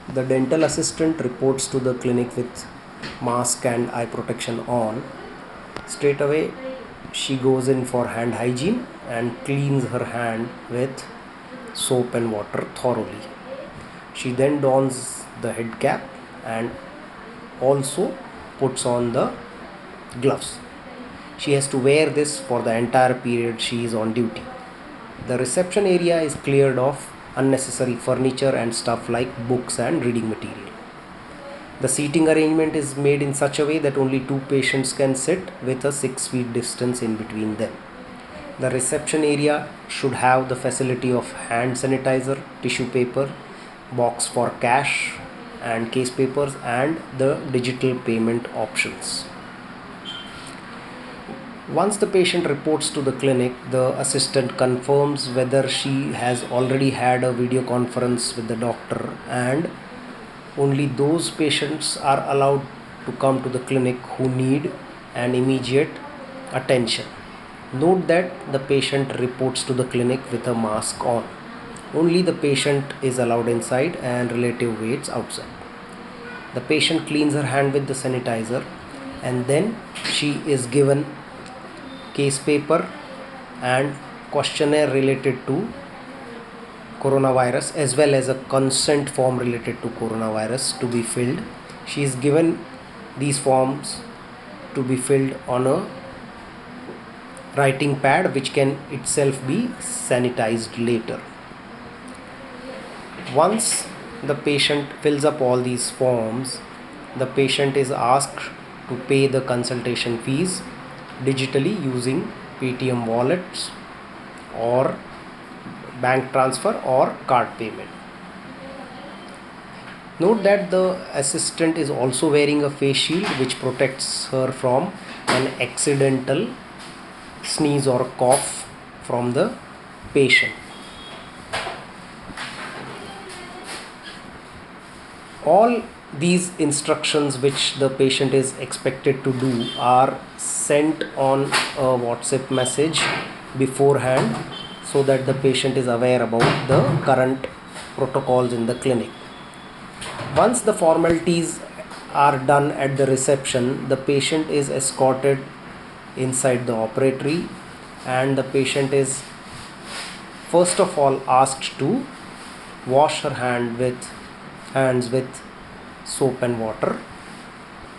The dental assistant reports to the clinic with mask and eye protection on. Straight away, she goes in for hand hygiene and cleans her hand with soap and water thoroughly. She then dons the head cap and also puts on the gloves. She has to wear this for the entire period she is on duty. The reception area is cleared of unnecessary furniture and stuff like books and reading material. The seating arrangement is made in such a way that only two patients can sit with a 6 feet distance in between them. The reception area should have the facility of hand sanitizer, tissue paper, box for cash and case papers, and the digital payment options. Once the patient reports to the clinic, the assistant confirms whether she has already had a video conference with the doctor, and only those patients are allowed to come to the clinic who need an immediate attention. Note that the patient reports to the clinic with a mask on. Only the patient is allowed inside and relative waits outside. The patient cleans her hand with the sanitizer and then she is given case paper and questionnaire related to coronavirus as well as a consent form related to coronavirus to be filled. She is given these forms to be filled on a writing pad which can itself be sanitized later. Once the patient fills up all these forms, the patient is asked to pay the consultation fees digitally using Paytm wallets or bank transfer or card payment. Note that the assistant is also wearing a face shield which protects her from an accidental sneeze or cough from the patient. All these instructions which the patient is expected to do are sent on a WhatsApp message beforehand so that the patient is aware about the current protocols in the clinic. Once the formalities are done at the reception, the patient is escorted inside the operatory and the patient is first of all asked to wash her hands with soap and water.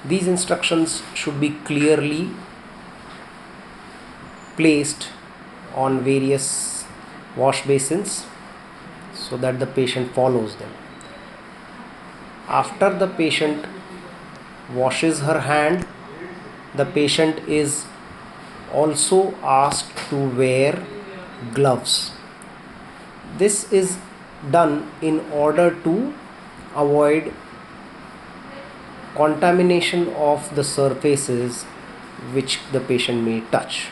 These instructions should be clearly placed on various wash basins so that the patient follows them. After the patient washes her hand, the patient is also asked to wear gloves. This is done in order to avoid contamination of the surfaces which the patient may touch.